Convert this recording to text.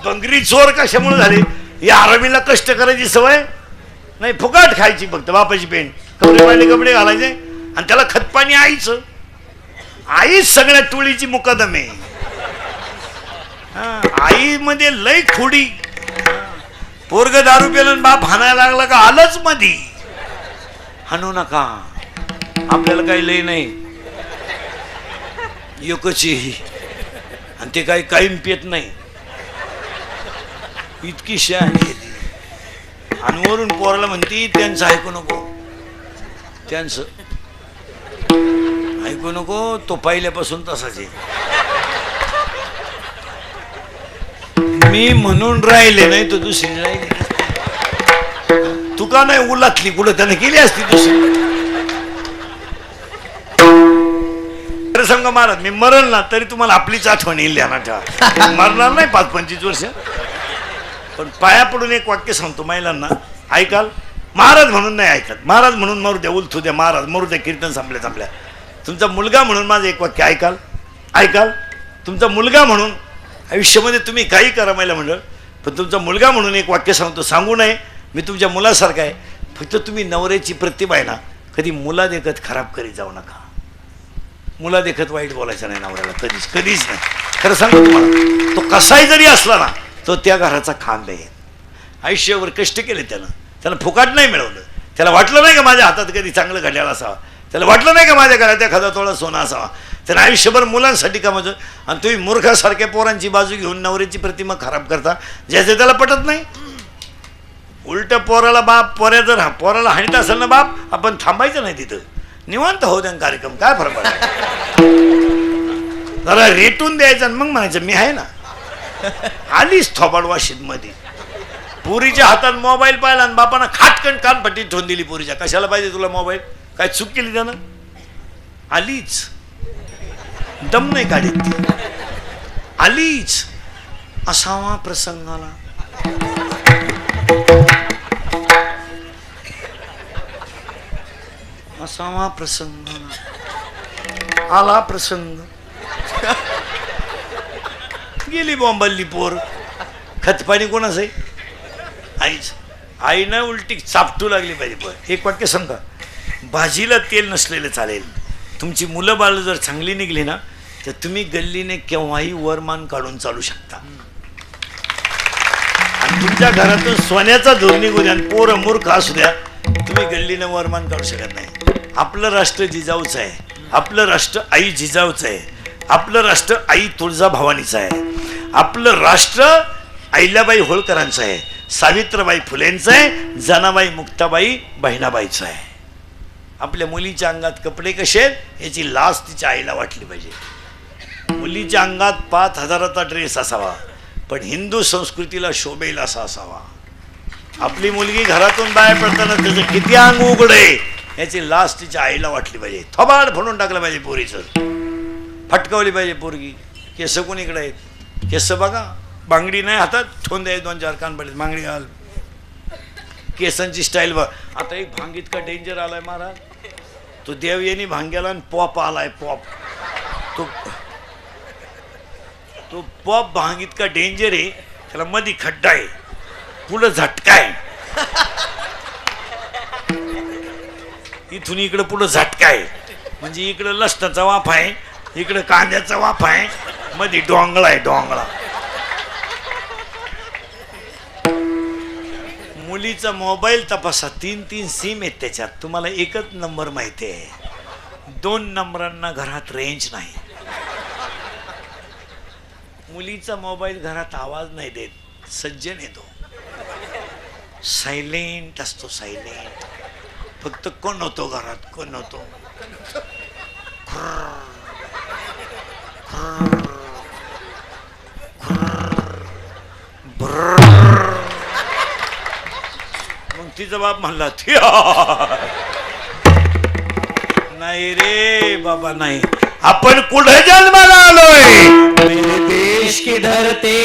बंगरी चोर कशामुळे झाली? या आरामीला कष्ट करायची सवय नाही, फुकट खायची फक्त बापाची पेंट, कपडे पाहिले कपडे घालायचे आणि त्याला खतपाणी आईचं. आईच सगळ्या टोळीची मुकादम आहे. आई मध्ये लय खोडी. पोरग दारू पेलं बाप हाणायला लागला का आलंच मधी. हाणू नका, आपल्याला काही लय नाही, एकची आणि ते काही कायम पेत नाही, इतकी शहाणी आहे. आणि वरून पोराला म्हणती त्यांचं ऐकू नको, त्यांचं ऐकू नको, तो पहिल्यापासून तसाच आहे. मी म्हणून राहिले नाही तर दुसरी राहिली. तुका नाही उलातली कुठं त्याने केली असती दुसरी. सांग महाराज, मी मरण ना तरी तुम्हाला आपलीच आठवण येईल ध्यानात ठेवा. मरणार नाही 5-25 वर्ष, पण पाया पडून एक वाक्य सांगतो महिलांना, ऐकाल? महाराज म्हणून नाही ऐकत, महाराज म्हणून मरू द्या, उलथू द्या, महाराज मरू द्या, कीर्तन संपल्या. तुमचा मुलगा म्हणून माझं एक वाक्य ऐकाल? ऐकाल? तुमचा मुलगा म्हणून आयुष्यामध्ये तुम्ही काही करा महिला मंडळ, पण तुमचा मुलगा म्हणून एक वाक्य सांगतो, सांगू नये, मी तुमच्या मुलासारखा आहे. फक्त तुम्ही नवऱ्याची प्रतिभा आहे ना, कधी मुला देखत खराब करीत जाऊ नका. मुला देखत वाईट बोलायचं नाही नवऱ्याला, कधीच कधीच नाही. खरं सांगतो तुम्हाला, तो कसाही जरी असला ना, तो त्या घराचा खांब आहे. आयुष्यावर कष्ट केले त्याला फुकाट नाही मिळवलं. त्याला वाटलं नाही का माझ्या हातात कधी चांगलं घड्याळ असावा, त्याला वाटलं नाही का माझ्या घरात एखादा थोडा सोना असावा. त्याला आयुष्यभर मुलांसाठी कामाचं. आणि तुम्ही मूर्खासारख्या पोरांची बाजू घेऊन नवऱ्याची प्रतिमा खराब करता, ज्याचे त्याला पटत नाही. उलट पोराला बाप, पोराला हाणीत असेल ना बाप, आपण थांबायचं नाही तिथं, निवांत होऊ द्या कार्यक्रम, काय फरक पडला. जरा रेटून द्यायचं आणि मग म्हणायचं मी आहे ना. आलीच थोबाड वाशीत मध्ये, पुरीच्या हातात मोबाईल पाहिला आणि बापानं खाटकन कानपट्टी ठेवून दिली पुरीच्या. कशाला पाहिजे तुला मोबाईल? काय चूक केली त्यानं? आलीच, दम नाही काढीत ती, आलीच. असावा प्रसंगाला असावा प्रसंग, आला प्रसंग, गेली बॉम्बल्ली पोर. खतपाणी कोणाच आहे? आईच. आईनं उलटी चापटू लागली पाहिजे. पण एक वाक्य सांगा, भाजीला तेल नसलेलं चालेल. तुमची मुलं बाळ जर चांगली निघली ना, तर तुम्ही गल्लीने केव्हाही वरमान काढून चालू शकता. आणि तुमच्या घरातून सोन्याचा धूर निघू द्या आणि पोरं मूर्ख असू द्या, तुम्ही गल्लीने वरमान काढू शकत नाही. आपलं राष्ट्र जिजाऊचं आहे, आपलं राष्ट्र आई जिजाऊचं आहे, आपलं राष्ट्र आई तुळजाभवानीचं आहे, आपलं राष्ट्र अहिल्याबाई होळकरांचं आहे, सावित्रीबाई फुलेंचं आहे, जनाबाई मुक्ताबाई बहिणाबाईचं आहे. आपल्या मुलीच्या अंगात कपडे कसे याची लाज तिच्या आईला वाटली पाहिजे. मुलीच्या अंगात 5,000चा ड्रेस असावा, पण हिंदू संस्कृतीला शोभेल असा असावा. आपली मुलगी घरातून बाहेर पडताना त्याचं किती अंग उघडे याची लाज तिच्या आईला वाटली पाहिजे. थोबाड फोडून टाकलं पाहिजे पोरीचं, फटकावली पाहिजे पोरगी. केस कोणीकडे आहेत? केस बघा, बांगडी नाही हातात, ठोंदे आहे 2-4 कान पडले, बांगडी घाल. केसांची स्टाईल बघ. आता एक भांग इतका डेंजर आलाय महाराज, तो देवयानी भांग्याला आणि पॉप आलाय, पॉप. तो पॉप भांग इतका डेंजर आहे, त्याला मध्ये खड्डा आहे, पुढं झटका आहे, इथून इकडं पुढं झटका आहे. म्हणजे इकडं लसणाचा वाफ आहे, इकडं कांद्याचा वाफ आहे, मध्ये डोंगळा आहे, डोंगळा. मुलीचा मोबाईल तपासा, 3-3 सिम आहेत त्याच्यात. तुम्हाला एकच नंबर माहिती आहे, 2 नंबरांना घरात रेंज नाही. मुलीचा मोबाईल घरात आवाज नाही देत, सज्जन येतो, सायलेंट असतो, सायलेंट. फक्त कोण होतो घरात, कोण होतो, मग तिचा बाप म्हणला नाही रे बाबा नाही, आपण कुठे जन्माला आलोय? मेरे देश की धरती